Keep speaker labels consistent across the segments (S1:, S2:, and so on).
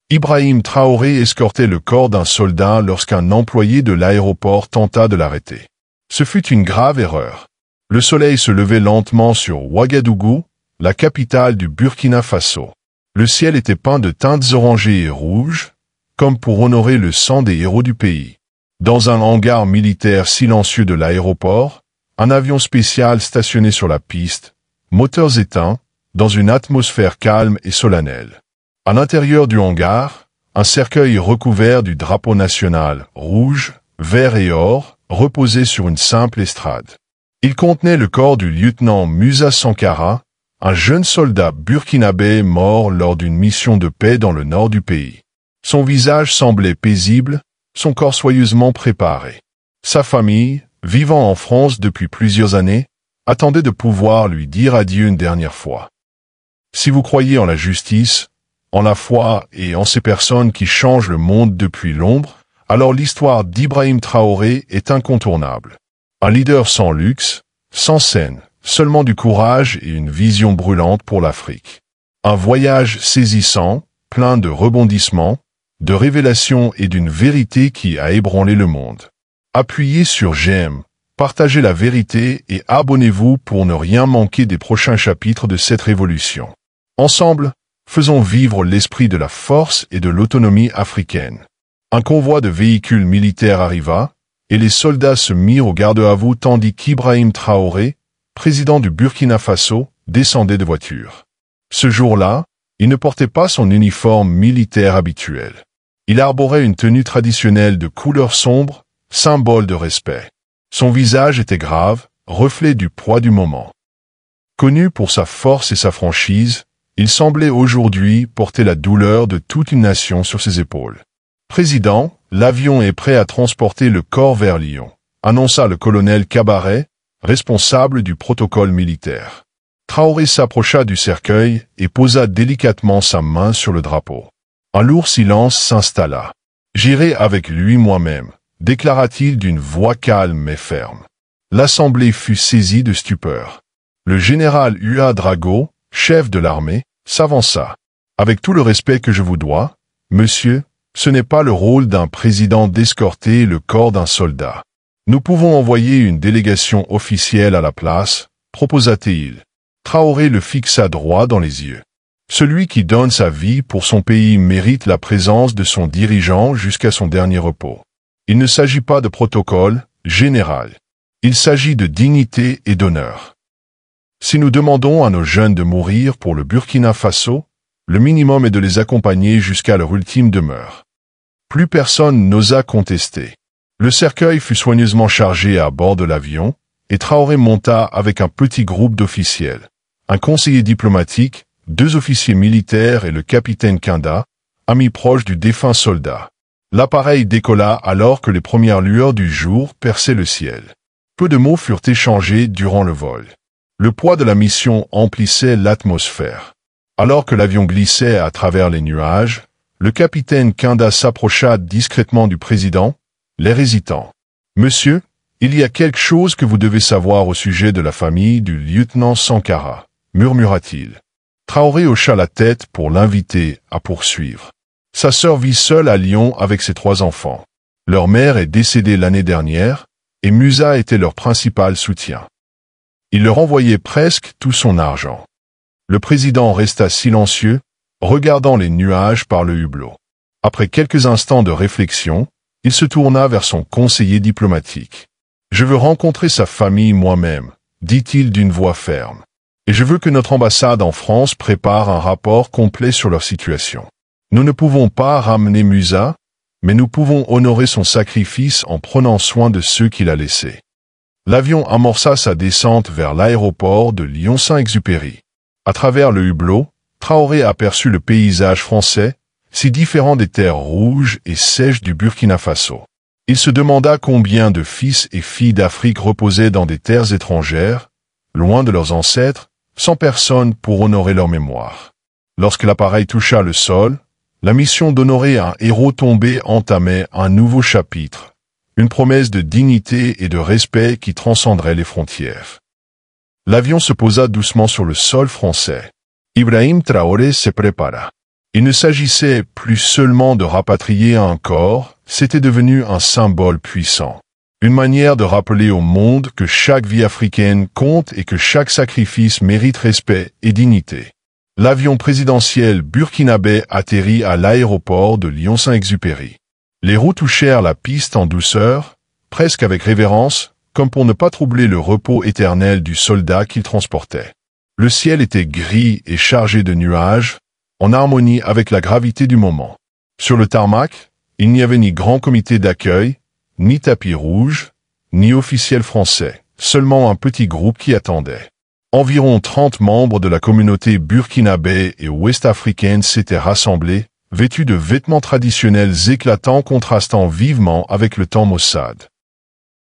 S1: Ibrahim Traoré escortait le corps d'un soldat lorsqu'un employé de l'aéroport tenta de l'arrêter. Ce fut une grave erreur. Le soleil se levait lentement sur Ouagadougou, la capitale du Burkina Faso. Le ciel était peint de teintes orangées et rouges, comme pour honorer le sang des héros du pays. Dans un hangar militaire silencieux de l'aéroport, un avion spécial stationné sur la piste, moteurs éteints, dans une atmosphère calme et solennelle. À l'intérieur du hangar, un cercueil recouvert du drapeau national, rouge, vert et or, reposait sur une simple estrade. Il contenait le corps du lieutenant Musa Sankara, un jeune soldat burkinabé mort lors d'une mission de paix dans le nord du pays. Son visage semblait paisible, son corps soigneusement préparé. Sa famille, vivant en France depuis plusieurs années, attendait de pouvoir lui dire adieu une dernière fois. Si vous croyez en la justice, en la foi et en ces personnes qui changent le monde depuis l'ombre, alors l'histoire d'Ibrahim Traoré est incontournable. Un leader sans luxe, sans scène, seulement du courage et une vision brûlante pour l'Afrique. Un voyage saisissant, plein de rebondissements, de révélations et d'une vérité qui a ébranlé le monde. Appuyez sur j'aime, partagez la vérité et abonnez-vous pour ne rien manquer des prochains chapitres de cette révolution. Ensemble, faisons vivre l'esprit de la force et de l'autonomie africaine. Un convoi de véhicules militaires arriva, et les soldats se mirent au garde-à-vous tandis qu'Ibrahim Traoré, président du Burkina Faso, descendait de voiture. Ce jour-là, il ne portait pas son uniforme militaire habituel. Il arborait une tenue traditionnelle de couleur sombre, symbole de respect. Son visage était grave, reflet du poids du moment. Connu pour sa force et sa franchise, il semblait aujourd'hui porter la douleur de toute une nation sur ses épaules. « Président, l'avion est prêt à transporter le corps vers Lyon », annonça le colonel Cabaret, responsable du protocole militaire. Traoré s'approcha du cercueil et posa délicatement sa main sur le drapeau. Un lourd silence s'installa. « J'irai avec lui moi-même », déclara-t-il d'une voix calme mais ferme. L'assemblée fut saisie de stupeur. Le général Hua Drago, chef de l'armée, s'avança. « Avec tout le respect que je vous dois, monsieur, ce n'est pas le rôle d'un président d'escorter le corps d'un soldat. Nous pouvons envoyer une délégation officielle à la place, proposa-t-il. Traoré le fixa droit dans les yeux. Celui qui donne sa vie pour son pays mérite la présence de son dirigeant jusqu'à son dernier repos. Il ne s'agit pas de protocole, général. Il s'agit de dignité et d'honneur. Si nous demandons à nos jeunes de mourir pour le Burkina Faso, le minimum est de les accompagner jusqu'à leur ultime demeure. Plus personne n'osa contester. Le cercueil fut soigneusement chargé à bord de l'avion, et Traoré monta avec un petit groupe d'officiels. Un conseiller diplomatique, 2 officiers militaires et le capitaine Kinda, ami proche du défunt soldat. L'appareil décolla alors que les premières lueurs du jour perçaient le ciel. Peu de mots furent échangés durant le vol. Le poids de la mission emplissait l'atmosphère. Alors que l'avion glissait à travers les nuages, le capitaine Kinda s'approcha discrètement du président, l'air hésitant. « Monsieur, il y a quelque chose que vous devez savoir au sujet de la famille du lieutenant Sankara », murmura-t-il. Traoré hocha la tête pour l'inviter à poursuivre. Sa sœur vit seule à Lyon avec ses 3 enfants. Leur mère est décédée l'année dernière, et Musa était leur principal soutien. Il leur envoyait presque tout son argent. Le président resta silencieux, regardant les nuages par le hublot. Après quelques instants de réflexion, il se tourna vers son conseiller diplomatique. « Je veux rencontrer sa famille moi-même, » dit-il d'une voix ferme. « Et je veux que notre ambassade en France prépare un rapport complet sur leur situation. Nous ne pouvons pas ramener Musa, mais nous pouvons honorer son sacrifice en prenant soin de ceux qu'il a laissés. » L'avion amorça sa descente vers l'aéroport de Lyon-Saint-Exupéry. À travers le hublot, Traoré aperçut le paysage français, si différent des terres rouges et sèches du Burkina Faso. Il se demanda combien de fils et filles d'Afrique reposaient dans des terres étrangères, loin de leurs ancêtres, sans personne pour honorer leur mémoire. Lorsque l'appareil toucha le sol, la mission d'honorer un héros tombé entamait un nouveau chapitre, une promesse de dignité et de respect qui transcenderait les frontières. L'avion se posa doucement sur le sol français. Ibrahim Traoré se prépara. Il ne s'agissait plus seulement de rapatrier un corps, c'était devenu un symbole puissant. Une manière de rappeler au monde que chaque vie africaine compte et que chaque sacrifice mérite respect et dignité. L'avion présidentiel burkinabé atterrit à l'aéroport de Lyon-Saint-Exupéry. Les roues touchèrent la piste en douceur, presque avec révérence, comme pour ne pas troubler le repos éternel du soldat qu'il transportait. Le ciel était gris et chargé de nuages, en harmonie avec la gravité du moment. Sur le tarmac, il n'y avait ni grand comité d'accueil, ni tapis rouge, ni officiel français, seulement un petit groupe qui attendait. Environ 30 membres de la communauté burkinabé et ouest-africaine s'étaient rassemblés, vêtus de vêtements traditionnels éclatants contrastant vivement avec le temps maussade.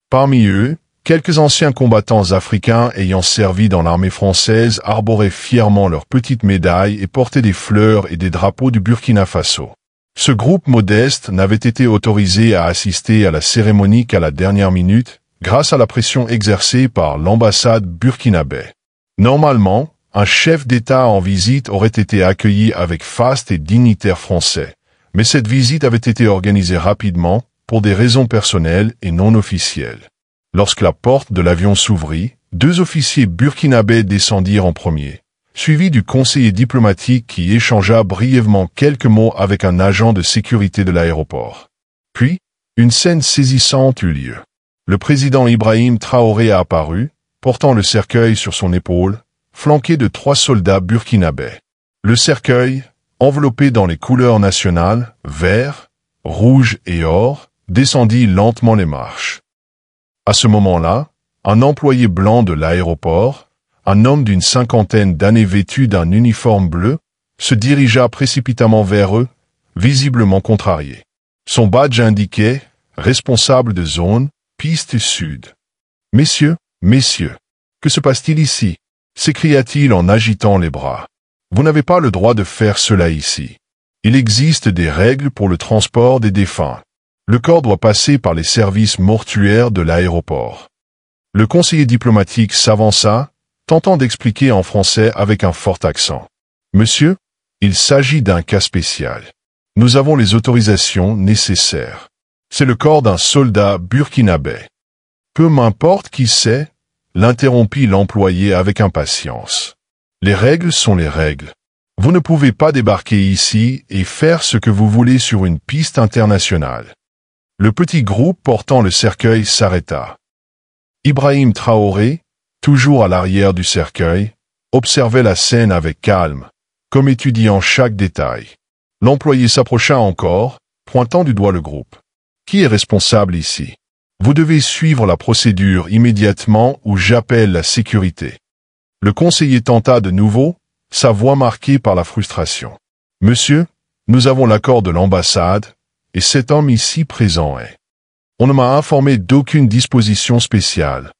S1: Parmi eux, quelques anciens combattants africains ayant servi dans l'armée française arboraient fièrement leurs petites médailles et portaient des fleurs et des drapeaux du Burkina Faso. Ce groupe modeste n'avait été autorisé à assister à la cérémonie qu'à la dernière minute, grâce à la pression exercée par l'ambassade burkinabé. Normalement, un chef d'État en visite aurait été accueilli avec faste et dignitaires français, mais cette visite avait été organisée rapidement, pour des raisons personnelles et non officielles. Lorsque la porte de l'avion s'ouvrit, 2 officiers burkinabés descendirent en premier, suivis du conseiller diplomatique qui échangea brièvement quelques mots avec un agent de sécurité de l'aéroport. Puis, une scène saisissante eut lieu. Le président Ibrahim Traoré a apparu, portant le cercueil sur son épaule, flanqué de 3 soldats burkinabés. Le cercueil, enveloppé dans les couleurs nationales, vert, rouge et or, descendit lentement les marches. À ce moment-là, un employé blanc de l'aéroport, un homme d'une 50aine d'années vêtu d'un uniforme bleu, se dirigea précipitamment vers eux, visiblement contrarié. Son badge indiquait « Responsable de zone, piste sud ». « Messieurs, messieurs, que se passe-t-il ici » s'écria-t-il en agitant les bras. « Vous n'avez pas le droit de faire cela ici. Il existe des règles pour le transport des défunts. Le corps doit passer par les services mortuaires de l'aéroport. » Le conseiller diplomatique s'avança, tentant d'expliquer en français avec un fort accent. « Monsieur, il s'agit d'un cas spécial. Nous avons les autorisations nécessaires. C'est le corps d'un soldat burkinabé. » « Peu m'importe qui c'est, » l'interrompit l'employé avec impatience. « Les règles sont les règles. Vous ne pouvez pas débarquer ici et faire ce que vous voulez sur une piste internationale. » Le petit groupe portant le cercueil s'arrêta. Ibrahim Traoré, toujours à l'arrière du cercueil, observait la scène avec calme, comme étudiant chaque détail. L'employé s'approcha encore, pointant du doigt le groupe. « Qui est responsable ici ? Vous devez suivre la procédure immédiatement ou j'appelle la sécurité. » Le conseiller tenta de nouveau, sa voix marquée par la frustration. « Monsieur, nous avons l'accord de l'ambassade, et cet homme ici présent est. On ne m'a informé d'aucune disposition spéciale. »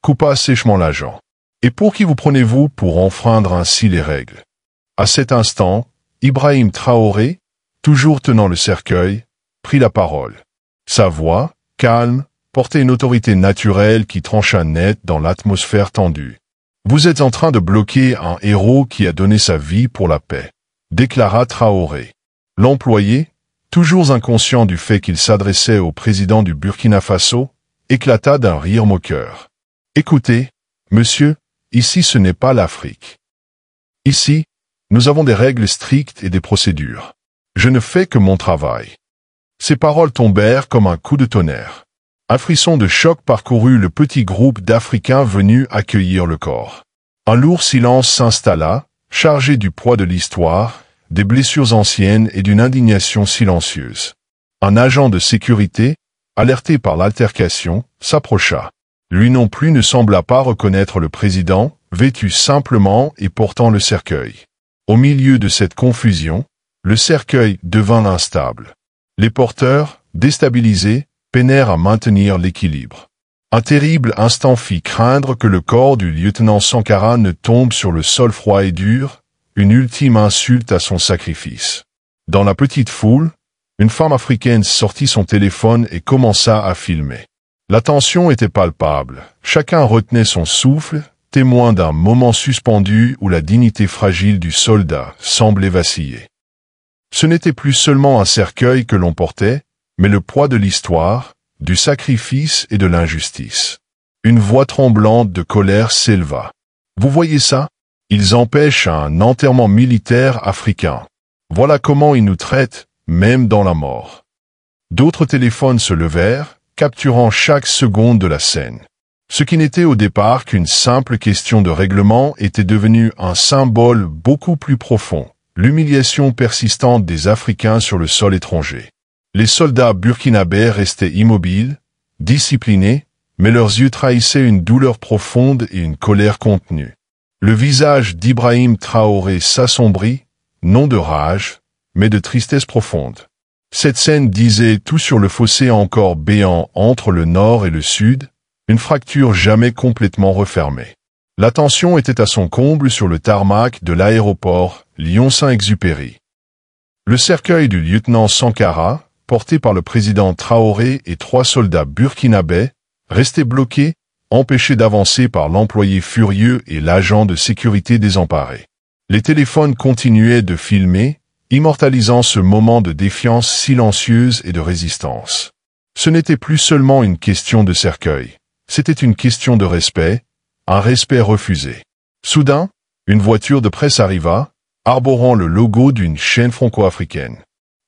S1: Coupa sèchement l'agent. « Et pour qui vous prenez-vous pour enfreindre ainsi les règles ?» À cet instant, Ibrahim Traoré, toujours tenant le cercueil, prit la parole. Sa voix, calme, portait une autorité naturelle qui trancha net dans l'atmosphère tendue. « Vous êtes en train de bloquer un héros qui a donné sa vie pour la paix, » déclara Traoré. L'employé, toujours inconscient du fait qu'il s'adressait au président du Burkina Faso, éclata d'un rire moqueur. « Écoutez, monsieur, ici ce n'est pas l'Afrique. Ici, nous avons des règles strictes et des procédures. Je ne fais que mon travail. » Ces paroles tombèrent comme un coup de tonnerre. Un frisson de choc parcourut le petit groupe d'Africains venus accueillir le corps. Un lourd silence s'installa, chargé du poids de l'histoire, des blessures anciennes et d'une indignation silencieuse. Un agent de sécurité, alerté par l'altercation, s'approcha. Lui non plus ne sembla pas reconnaître le président, vêtu simplement et portant le cercueil. Au milieu de cette confusion, le cercueil devint instable. Les porteurs, déstabilisés, peinèrent à maintenir l'équilibre. Un terrible instant fit craindre que le corps du lieutenant Sankara ne tombe sur le sol froid et dur, une ultime insulte à son sacrifice. Dans la petite foule, une femme africaine sortit son téléphone et commença à filmer. La tension était palpable, chacun retenait son souffle, témoin d'un moment suspendu où la dignité fragile du soldat semblait vaciller. Ce n'était plus seulement un cercueil que l'on portait, mais le poids de l'histoire, du sacrifice et de l'injustice. Une voix tremblante de colère s'éleva. Vous voyez ça? Ils empêchent un enterrement militaire africain. Voilà comment ils nous traitent, même dans la mort. D'autres téléphones se levèrent, capturant chaque seconde de la scène. Ce qui n'était au départ qu'une simple question de règlement était devenu un symbole beaucoup plus profond, l'humiliation persistante des Africains sur le sol étranger. Les soldats burkinabés restaient immobiles, disciplinés, mais leurs yeux trahissaient une douleur profonde et une colère contenue. Le visage d'Ibrahim Traoré s'assombrit, non de rage, mais de tristesse profonde. Cette scène disait tout sur le fossé encore béant entre le nord et le sud, une fracture jamais complètement refermée. La tension était à son comble sur le tarmac de l'aéroport Lyon-Saint-Exupéry. Le cercueil du lieutenant Sankara, porté par le président Traoré et 3 soldats burkinabés, restait bloqué, empêché d'avancer par l'employé furieux et l'agent de sécurité désemparé. Les téléphones continuaient de filmer, immortalisant ce moment de défiance silencieuse et de résistance. Ce n'était plus seulement une question de cercueil, c'était une question de respect, un respect refusé. Soudain, une voiture de presse arriva, arborant le logo d'une chaîne franco-africaine.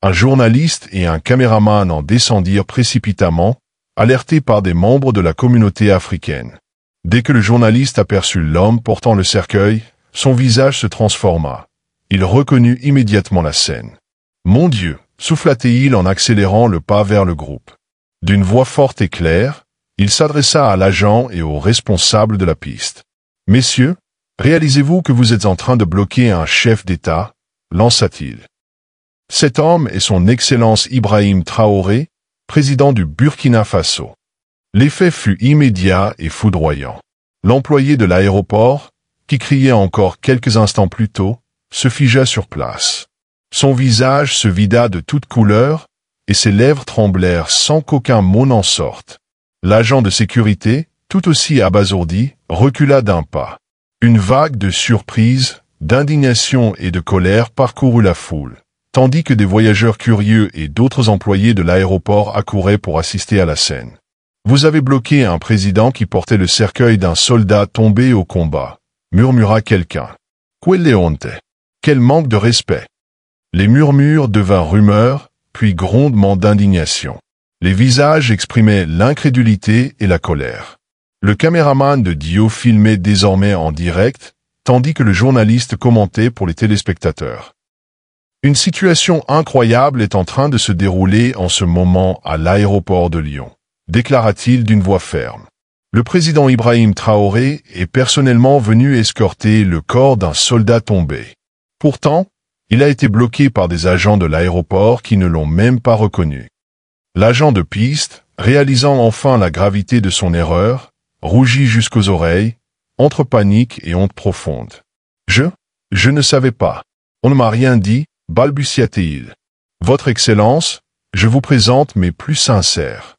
S1: Un journaliste et un caméraman en descendirent précipitamment, alertés par des membres de la communauté africaine. Dès que le journaliste aperçut l'homme portant le cercueil, son visage se transforma. Il reconnut immédiatement la scène. « Mon Dieu !» souffla-t-il en accélérant le pas vers le groupe. D'une voix forte et claire, il s'adressa à l'agent et aux responsables de la piste. « Messieurs, réalisez-vous que vous êtes en train de bloquer un chef d'État ?» lança-t-il. Cet homme est son Excellence Ibrahim Traoré, président du Burkina Faso. L'effet fut immédiat et foudroyant. L'employé de l'aéroport, qui criait encore quelques instants plus tôt, se figea sur place. Son visage se vida de toute couleur, et ses lèvres tremblèrent sans qu'aucun mot n'en sorte. L'agent de sécurité, tout aussi abasourdi, recula d'un pas. Une vague de surprise, d'indignation et de colère parcourut la foule, tandis que des voyageurs curieux et d'autres employés de l'aéroport accouraient pour assister à la scène. Vous avez bloqué un président qui portait le cercueil d'un soldat tombé au combat, murmura quelqu'un. Quelle honte! Quel manque de respect! Les murmures devinrent rumeurs, puis grondements d'indignation. Les visages exprimaient l'incrédulité et la colère. Le caméraman de Dio filmait désormais en direct, tandis que le journaliste commentait pour les téléspectateurs. Une situation incroyable est en train de se dérouler en ce moment à l'aéroport de Lyon, déclara-t-il d'une voix ferme. Le président Ibrahim Traoré est personnellement venu escorter le corps d'un soldat tombé. Pourtant, il a été bloqué par des agents de l'aéroport qui ne l'ont même pas reconnu. L'agent de piste, réalisant enfin la gravité de son erreur, rougit jusqu'aux oreilles, entre panique et honte profonde. Je ne savais pas. On ne m'a rien dit, balbutia-t-il. Votre Excellence, je vous présente mes plus sincères.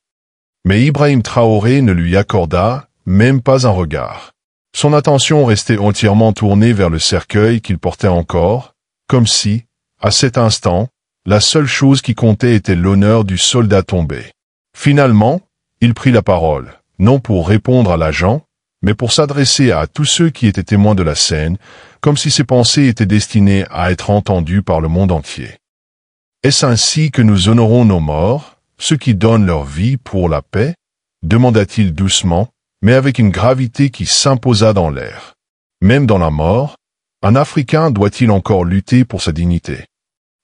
S1: Mais Ibrahim Traoré ne lui accorda même pas un regard. Son attention restait entièrement tournée vers le cercueil qu'il portait encore, comme si, à cet instant, la seule chose qui comptait était l'honneur du soldat tombé. Finalement, il prit la parole, non pour répondre à l'agent, mais pour s'adresser à tous ceux qui étaient témoins de la scène, comme si ses pensées étaient destinées à être entendues par le monde entier. Est-ce ainsi que nous honorons nos morts, ceux qui donnent leur vie pour la paix? Demanda-t-il doucement, mais avec une gravité qui s'imposa dans l'air. Même dans la mort, un Africain doit-il encore lutter pour sa dignité?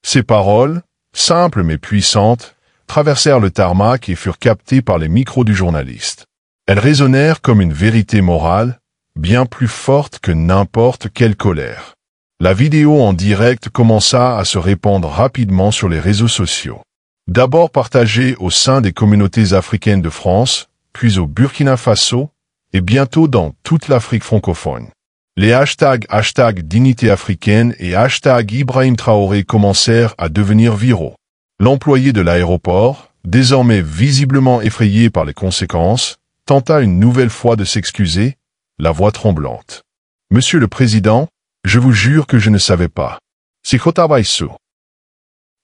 S1: Ces paroles, simples mais puissantes, traversèrent le tarmac et furent captées par les micros du journaliste. Elles résonnèrent comme une vérité morale, bien plus forte que n'importe quelle colère. La vidéo en direct commença à se répandre rapidement sur les réseaux sociaux. D'abord partagée au sein des communautés africaines de France, puis au Burkina Faso, et bientôt dans toute l'Afrique francophone. Les hashtags dignité africaine et #Ibrahim Traoré commencèrent à devenir viraux. L'employé de l'aéroport, désormais visiblement effrayé par les conséquences, tenta une nouvelle fois de s'excuser, la voix tremblante. « Monsieur le Président, je vous jure que je ne savais pas. C'est Khotabaisu.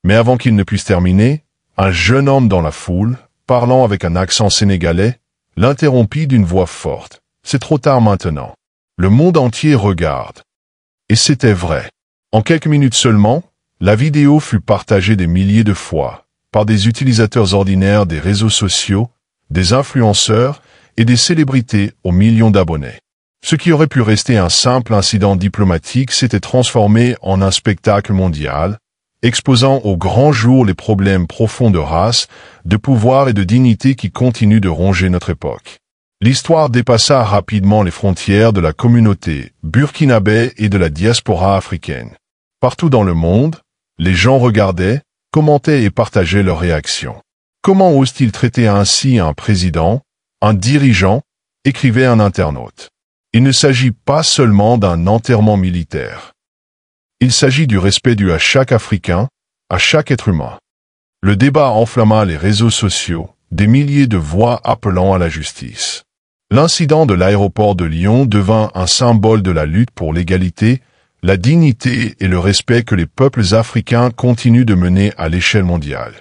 S1: Mais avant qu'il ne puisse terminer, un jeune homme dans la foule, parlant avec un accent sénégalais, l'interrompit d'une voix forte. « C'est trop tard maintenant. Le monde entier regarde. » Et c'était vrai. En quelques minutes seulement, la vidéo fut partagée des milliers de fois, par des utilisateurs ordinaires des réseaux sociaux, des influenceurs et des célébrités aux millions d'abonnés. Ce qui aurait pu rester un simple incident diplomatique s'était transformé en un spectacle mondial, exposant au grand jour les problèmes profonds de race, de pouvoir et de dignité qui continuent de ronger notre époque. L'histoire dépassa rapidement les frontières de la communauté burkinabé et de la diaspora africaine. Partout dans le monde, les gens regardaient, commentaient et partageaient leurs réactions. Comment ose-t-il traiter ainsi un président, un dirigeant, écrivait un internaute. Il ne s'agit pas seulement d'un enterrement militaire. Il s'agit du respect dû à chaque Africain, à chaque être humain. Le débat enflamma les réseaux sociaux, des milliers de voix appelant à la justice. L'incident de l'aéroport de Lyon devint un symbole de la lutte pour l'égalité, la dignité et le respect que les peuples africains continuent de mener à l'échelle mondiale.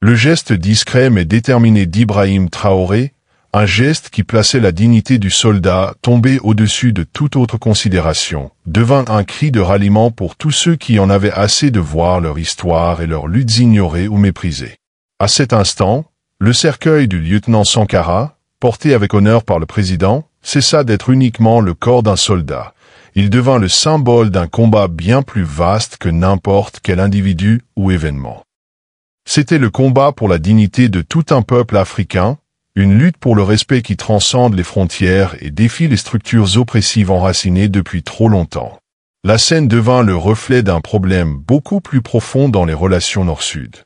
S1: Le geste discret mais déterminé d'Ibrahim Traoré, un geste qui plaçait la dignité du soldat tombé au-dessus de toute autre considération, devint un cri de ralliement pour tous ceux qui en avaient assez de voir leur histoire et leurs luttes ignorées ou méprisées. À cet instant, le cercueil du lieutenant Sankara, porté avec honneur par le président, cessa d'être uniquement le corps d'un soldat. Il devint le symbole d'un combat bien plus vaste que n'importe quel individu ou événement. C'était le combat pour la dignité de tout un peuple africain, une lutte pour le respect qui transcende les frontières et défie les structures oppressives enracinées depuis trop longtemps. La scène devint le reflet d'un problème beaucoup plus profond dans les relations Nord-Sud.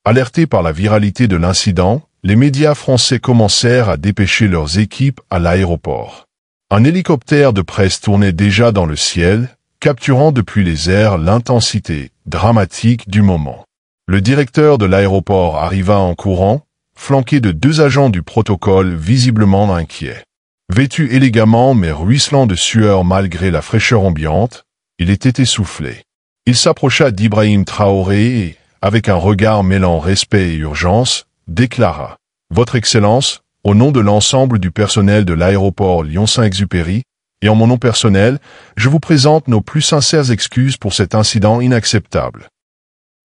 S1: Alertés par la viralité de l'incident, les médias français commencèrent à dépêcher leurs équipes à l'aéroport. Un hélicoptère de presse tournait déjà dans le ciel, capturant depuis les airs l'intensité dramatique du moment. Le directeur de l'aéroport arriva en courant, flanqué de 2 agents du protocole visiblement inquiets. Vêtu élégamment mais ruisselant de sueur malgré la fraîcheur ambiante, il était essoufflé. Il s'approcha d'Ibrahim Traoré et, avec un regard mêlant respect et urgence, déclara « Votre Excellence, au nom de l'ensemble du personnel de l'aéroport Lyon-Saint-Exupéry, et en mon nom personnel, je vous présente nos plus sincères excuses pour cet incident inacceptable.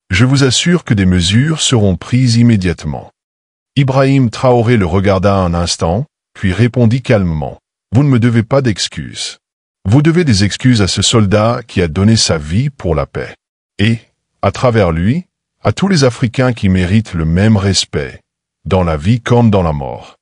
S1: Je vous assure que des mesures seront prises immédiatement. » Ibrahim Traoré le regarda un instant, puis répondit calmement « Vous ne me devez pas d'excuses. Vous devez des excuses à ce soldat qui a donné sa vie pour la paix. Et, à travers lui, à tous les Africains qui méritent le même respect, dans la vie comme dans la mort. »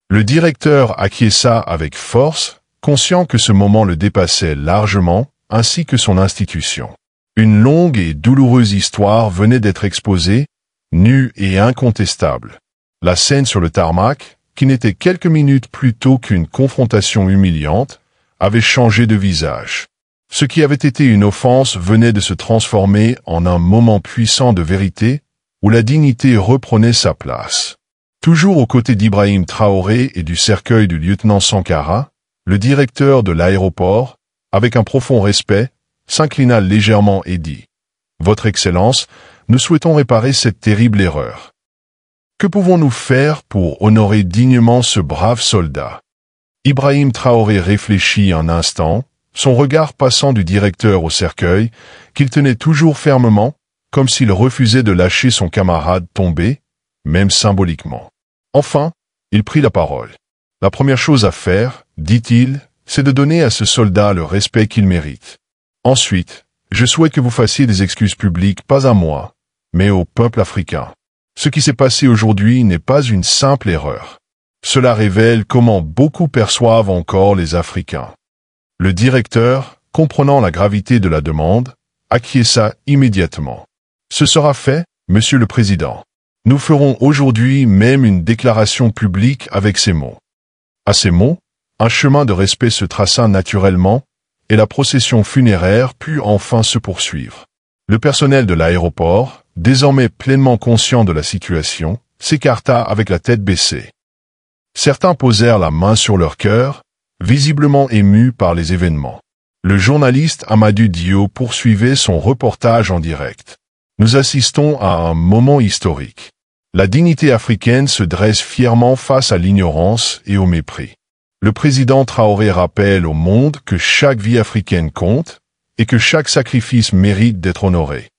S1: Le directeur acquiesça avec force, conscient que ce moment le dépassait largement, ainsi que son institution. Une longue et douloureuse histoire venait d'être exposée, nue et incontestable. La scène sur le tarmac, qui n'était quelques minutes plus tôt qu'une confrontation humiliante, avait changé de visage. Ce qui avait été une offense venait de se transformer en un moment puissant de vérité, où la dignité reprenait sa place. Toujours aux côtés d'Ibrahim Traoré et du cercueil du lieutenant Sankara, le directeur de l'aéroport, avec un profond respect, s'inclina légèrement et dit « Votre Excellence, nous souhaitons réparer cette terrible erreur. Que pouvons-nous faire pour honorer dignement ce brave soldat ?» Ibrahim Traoré réfléchit un instant, son regard passant du directeur au cercueil, qu'il tenait toujours fermement, comme s'il refusait de lâcher son camarade tombé, même symboliquement. Enfin, il prit la parole. « La première chose à faire, dit-il, c'est de donner à ce soldat le respect qu'il mérite. Ensuite, je souhaite que vous fassiez des excuses publiques pas à moi, mais au peuple africain. Ce qui s'est passé aujourd'hui n'est pas une simple erreur. Cela révèle comment beaucoup perçoivent encore les Africains. » Le directeur, comprenant la gravité de la demande, acquiesça immédiatement. « Ce sera fait, Monsieur le Président. Nous ferons aujourd'hui même une déclaration publique avec ces mots. » À ces mots, un chemin de respect se traça naturellement, et la procession funéraire put enfin se poursuivre. Le personnel de l'aéroport, désormais pleinement conscient de la situation, s'écarta avec la tête baissée. Certains posèrent la main sur leur cœur, visiblement émus par les événements. Le journaliste Amadou Dio poursuivait son reportage en direct. « Nous assistons à un moment historique. La dignité africaine se dresse fièrement face à l'ignorance et au mépris. Le président Traoré rappelle au monde que chaque vie africaine compte et que chaque sacrifice mérite d'être honoré.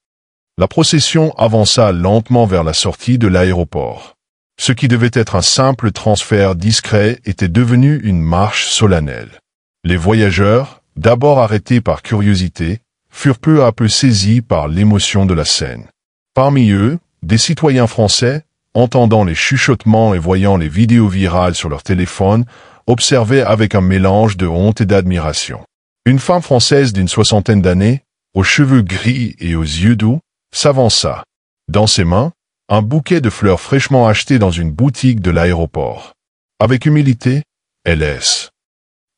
S1: La procession avança lentement vers la sortie de l'aéroport. Ce qui devait être un simple transfert discret était devenu une marche solennelle. Les voyageurs, d'abord arrêtés par curiosité, furent peu à peu saisis par l'émotion de la scène. Parmi eux, des citoyens français, entendant les chuchotements et voyant les vidéos virales sur leur téléphone, observaient avec un mélange de honte et d'admiration. Une femme française d'une 60aine d'années, aux cheveux gris et aux yeux doux, s'avança. Dans ses mains, un bouquet de fleurs fraîchement acheté dans une boutique de l'aéroport. Avec humilité, elle laisse.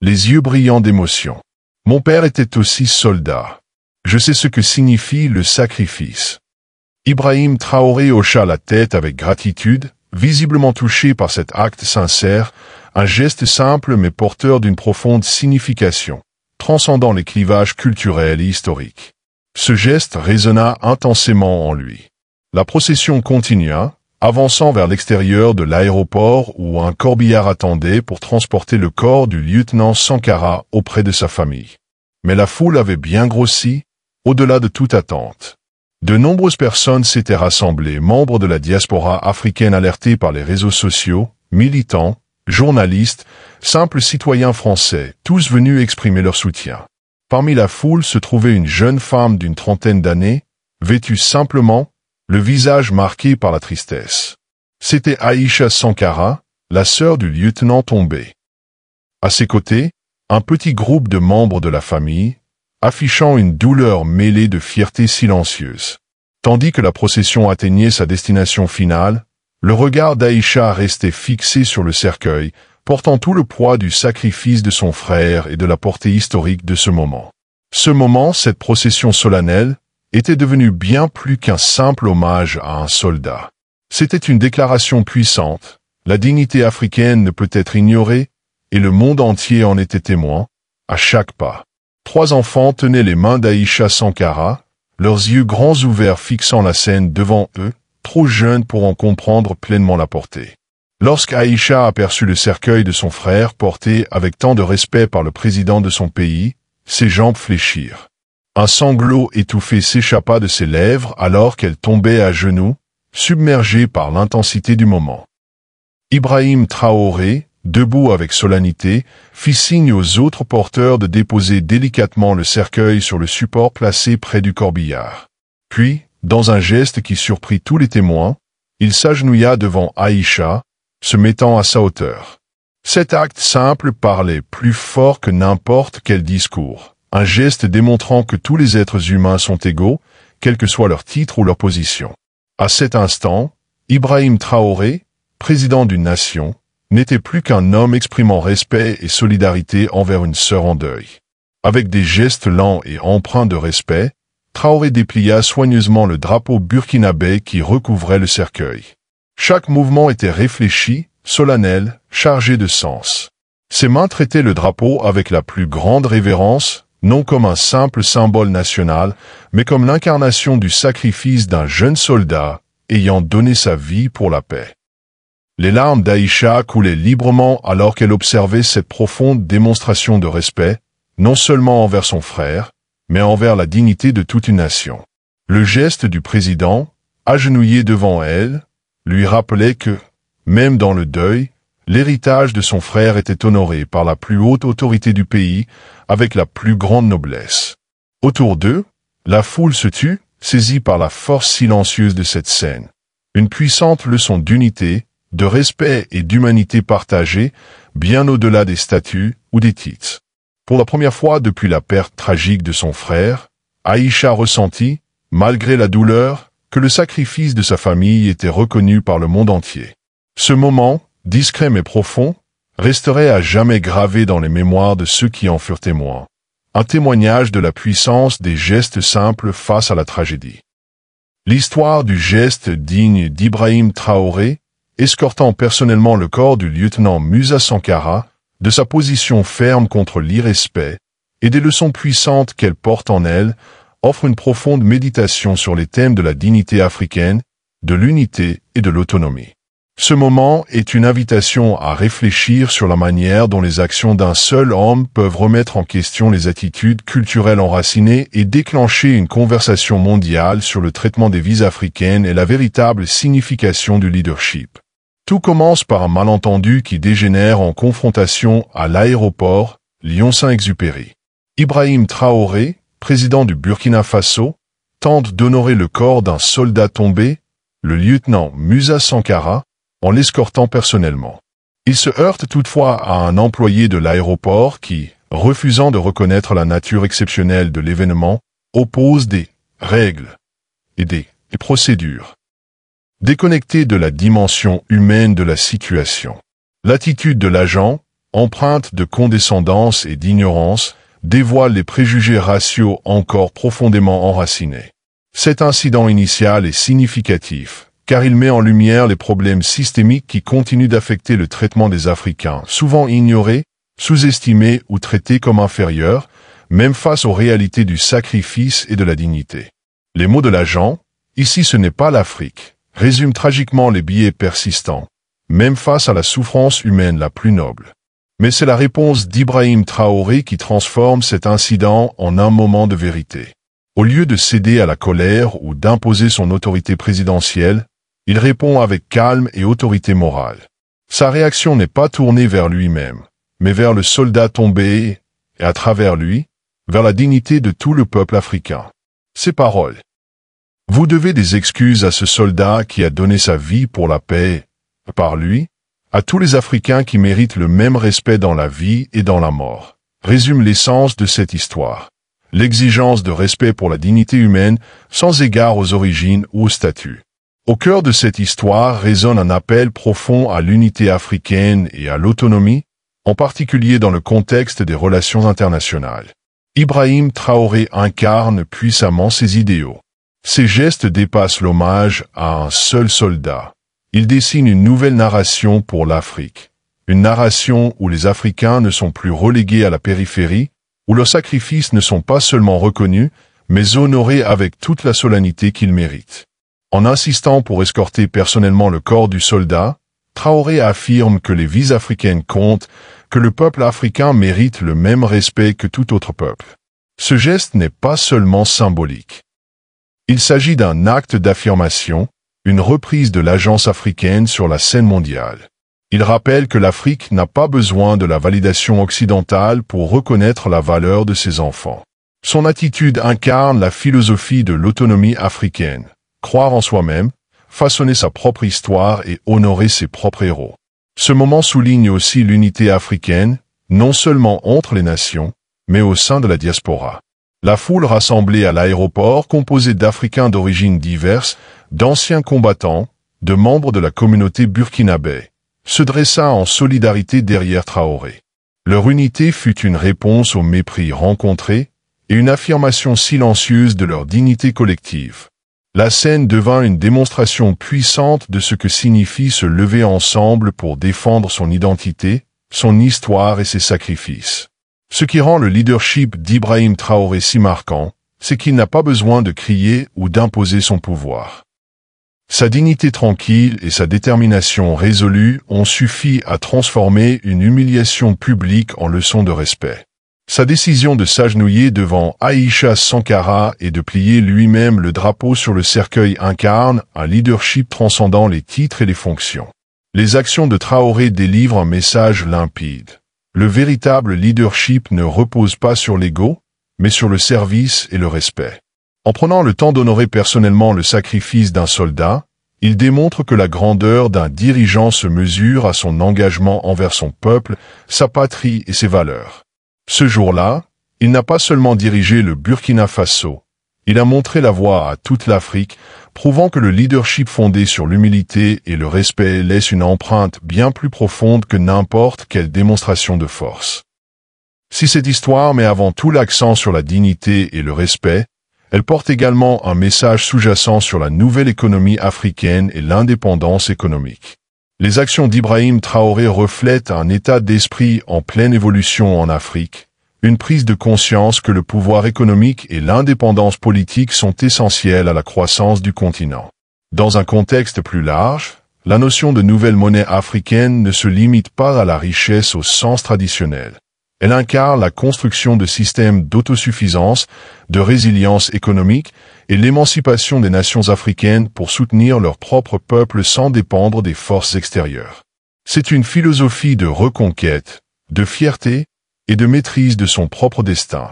S1: Les yeux brillants d'émotion. Mon père était aussi soldat. Je sais ce que signifie le sacrifice. Ibrahim Traoré hocha la tête avec gratitude, visiblement touché par cet acte sincère, un geste simple mais porteur d'une profonde signification, transcendant les clivages culturels et historiques. Ce geste résonna intensément en lui. La procession continua, avançant vers l'extérieur de l'aéroport où un corbillard attendait pour transporter le corps du lieutenant Sankara auprès de sa famille. Mais la foule avait bien grossi, au-delà de toute attente. De nombreuses personnes s'étaient rassemblées, membres de la diaspora africaine alertés par les réseaux sociaux, militants, journalistes, simples citoyens français, tous venus exprimer leur soutien. Parmi la foule se trouvait une jeune femme d'une 30aine d'années, vêtue simplement, le visage marqué par la tristesse. C'était Aïcha Sankara, la sœur du lieutenant tombé. À ses côtés, un petit groupe de membres de la famille, affichant une douleur mêlée de fierté silencieuse. Tandis que la procession atteignait sa destination finale, le regard d'Aïcha restait fixé sur le cercueil, portant tout le poids du sacrifice de son frère et de la portée historique de ce moment. Ce moment, cette procession solennelle, était devenu bien plus qu'un simple hommage à un soldat. C'était une déclaration puissante, la dignité africaine ne peut être ignorée, et le monde entier en était témoin, à chaque pas. 3 enfants tenaient les mains d'Aïcha Sankara, leurs yeux grands ouverts fixant la scène devant eux, trop jeunes pour en comprendre pleinement la portée. Lorsqu'Aïcha aperçut le cercueil de son frère porté avec tant de respect par le président de son pays, ses jambes fléchirent. Un sanglot étouffé s'échappa de ses lèvres alors qu'elle tombait à genoux, submergée par l'intensité du moment. Ibrahim Traoré, debout avec solennité, fit signe aux autres porteurs de déposer délicatement le cercueil sur le support placé près du corbillard. Puis, dans un geste qui surprit tous les témoins, il s'agenouilla devant Aïcha, se mettant à sa hauteur. Cet acte simple parlait plus fort que n'importe quel discours. Un geste démontrant que tous les êtres humains sont égaux, quel que soit leur titre ou leur position. À cet instant, Ibrahim Traoré, président d'une nation, n'était plus qu'un homme exprimant respect et solidarité envers une sœur en deuil. Avec des gestes lents et empreints de respect, Traoré déplia soigneusement le drapeau burkinabé qui recouvrait le cercueil. Chaque mouvement était réfléchi, solennel, chargé de sens. Ses mains traitaient le drapeau avec la plus grande révérence, non comme un simple symbole national, mais comme l'incarnation du sacrifice d'un jeune soldat ayant donné sa vie pour la paix. Les larmes d'Aïcha coulaient librement alors qu'elle observait cette profonde démonstration de respect, non seulement envers son frère, mais envers la dignité de toute une nation. Le geste du président, agenouillé devant elle, lui rappelait que, même dans le deuil, l'héritage de son frère était honoré par la plus haute autorité du pays, avec la plus grande noblesse. Autour d'eux, la foule se tut, saisie par la force silencieuse de cette scène. Une puissante leçon d'unité, de respect et d'humanité partagée, bien au-delà des statuts ou des titres. Pour la première fois depuis la perte tragique de son frère, Aïcha ressentit, malgré la douleur, que le sacrifice de sa famille était reconnu par le monde entier. Ce moment, discret mais profond, resterait à jamais gravé dans les mémoires de ceux qui en furent témoins. Un témoignage de la puissance des gestes simples face à la tragédie. L'histoire du geste digne d'Ibrahim Traoré, escortant personnellement le corps du lieutenant Musa Sankara, de sa position ferme contre l'irrespect, et des leçons puissantes qu'elle porte en elle, offre une profonde méditation sur les thèmes de la dignité africaine, de l'unité et de l'autonomie. Ce moment est une invitation à réfléchir sur la manière dont les actions d'un seul homme peuvent remettre en question les attitudes culturelles enracinées et déclencher une conversation mondiale sur le traitement des vies africaines et la véritable signification du leadership. Tout commence par un malentendu qui dégénère en confrontation à l'aéroport Lyon-Saint-Exupéry. Ibrahim Traoré, président du Burkina Faso, tente d'honorer le corps d'un soldat tombé, le lieutenant Musa Sankara, en l'escortant personnellement. Il se heurte toutefois à un employé de l'aéroport qui, refusant de reconnaître la nature exceptionnelle de l'événement, oppose des règles et des procédures. Déconnecté de la dimension humaine de la situation. L'attitude de l'agent, empreinte de condescendance et d'ignorance, dévoile les préjugés raciaux encore profondément enracinés. Cet incident initial est significatif, car il met en lumière les problèmes systémiques qui continuent d'affecter le traitement des Africains, souvent ignorés, sous-estimés ou traités comme inférieurs, même face aux réalités du sacrifice et de la dignité. Les mots de l'agent, ici ce n'est pas l'Afrique, résument tragiquement les biais persistants, même face à la souffrance humaine la plus noble. Mais c'est la réponse d'Ibrahim Traoré qui transforme cet incident en un moment de vérité. Au lieu de céder à la colère ou d'imposer son autorité présidentielle, il répond avec calme et autorité morale. Sa réaction n'est pas tournée vers lui-même, mais vers le soldat tombé et, à travers lui, vers la dignité de tout le peuple africain. Ces paroles. Vous devez des excuses à ce soldat qui a donné sa vie pour la paix, par lui, à tous les Africains qui méritent le même respect dans la vie et dans la mort, résume l'essence de cette histoire. L'exigence de respect pour la dignité humaine, sans égard aux origines ou au statut. Au cœur de cette histoire résonne un appel profond à l'unité africaine et à l'autonomie, en particulier dans le contexte des relations internationales. Ibrahim Traoré incarne puissamment ses idéaux. Ses gestes dépassent l'hommage à un seul soldat. Il dessine une nouvelle narration pour l'Afrique. Une narration où les Africains ne sont plus relégués à la périphérie, où leurs sacrifices ne sont pas seulement reconnus, mais honorés avec toute la solennité qu'ils méritent. En insistant pour escorter personnellement le corps du soldat, Traoré affirme que les vies africaines comptent, que le peuple africain mérite le même respect que tout autre peuple. Ce geste n'est pas seulement symbolique. Il s'agit d'un acte d'affirmation, une reprise de l'agence africaine sur la scène mondiale. Il rappelle que l'Afrique n'a pas besoin de la validation occidentale pour reconnaître la valeur de ses enfants. Son attitude incarne la philosophie de l'autonomie africaine, croire en soi-même, façonner sa propre histoire et honorer ses propres héros. Ce moment souligne aussi l'unité africaine, non seulement entre les nations, mais au sein de la diaspora. La foule rassemblée à l'aéroport, composée d'Africains d'origines diverses, d'anciens combattants, de membres de la communauté burkinabé, se dressa en solidarité derrière Traoré. Leur unité fut une réponse au mépris rencontré et une affirmation silencieuse de leur dignité collective. La scène devint une démonstration puissante de ce que signifie se lever ensemble pour défendre son identité, son histoire et ses sacrifices. Ce qui rend le leadership d'Ibrahim Traoré si marquant, c'est qu'il n'a pas besoin de crier ou d'imposer son pouvoir. Sa dignité tranquille et sa détermination résolue ont suffi à transformer une humiliation publique en leçon de respect. Sa décision de s'agenouiller devant Aïcha Sankara et de plier lui-même le drapeau sur le cercueil incarne un leadership transcendant les titres et les fonctions. Les actions de Traoré délivrent un message limpide. Le véritable leadership ne repose pas sur l'ego, mais sur le service et le respect. En prenant le temps d'honorer personnellement le sacrifice d'un soldat, il démontre que la grandeur d'un dirigeant se mesure à son engagement envers son peuple, sa patrie et ses valeurs. Ce jour-là, il n'a pas seulement dirigé le Burkina Faso, il a montré la voie à toute l'Afrique, prouvant que le leadership fondé sur l'humilité et le respect laisse une empreinte bien plus profonde que n'importe quelle démonstration de force. Si cette histoire met avant tout l'accent sur la dignité et le respect, elle porte également un message sous-jacent sur la nouvelle économie africaine et l'indépendance économique. Les actions d'Ibrahim Traoré reflètent un état d'esprit en pleine évolution en Afrique, Une prise de conscience que le pouvoir économique et l'indépendance politique sont essentiels à la croissance du continent. Dans un contexte plus large, la notion de nouvelle monnaie africaine ne se limite pas à la richesse au sens traditionnel. Elle incarne la construction de systèmes d'autosuffisance, de résilience économique et l'émancipation des nations africaines pour soutenir leur propre peuple sans dépendre des forces extérieures. C'est une philosophie de reconquête, de fierté et de maîtrise de son propre destin.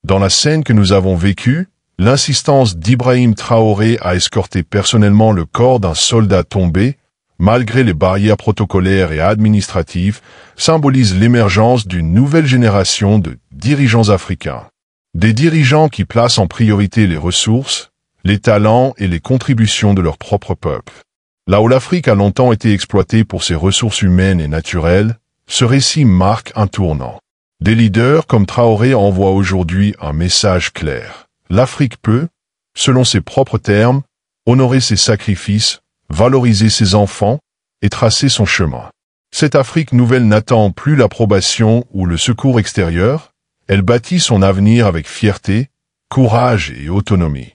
S1: Dans la scène que nous avons vécue, l'insistance d'Ibrahim Traoré à escorter personnellement le corps d'un soldat tombé, malgré les barrières protocolaires et administratives, symbolise l'émergence d'une nouvelle génération de dirigeants africains. Des dirigeants qui placent en priorité les ressources, les talents et les contributions de leur propre peuple. Là où l'Afrique a longtemps été exploitée pour ses ressources humaines et naturelles, ce récit marque un tournant. Des leaders comme Traoré envoient aujourd'hui un message clair. L'Afrique peut, selon ses propres termes, honorer ses sacrifices, valoriser ses enfants et tracer son chemin. Cette Afrique nouvelle n'attend plus l'approbation ou le secours extérieur, elle bâtit son avenir avec fierté, courage et autonomie.